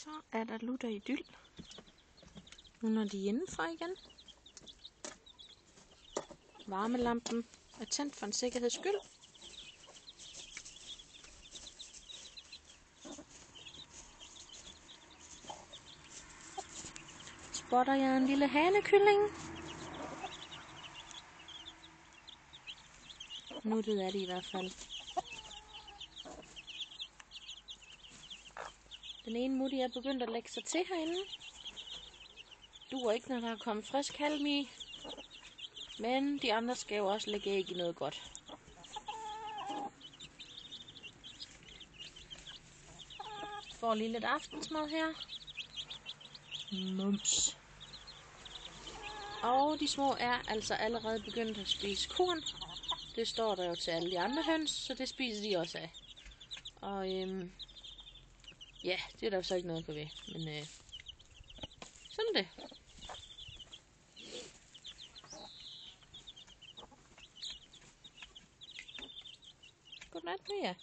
Så er der lutter idyl. Nu når de er indenfor igen. Varmelampen er tændt for en sikkerheds skyld. Spotter jeg en lille hanekylling. Nuttet er det i hvert fald. Den ene mutti er begyndt at lægge sig til herinde. Duer ikke, når der er kommet frisk halm i. Men de andre skal jo også lægge æg i noget godt. Får lige lidt aftensmad her. Mums. Og de små er altså allerede begyndt at spise korn. Det står der jo til alle de andre høns, så det spiser de også af. Og ja, det er der så ikke noget på ved. Men sådan det. Godnat med jer.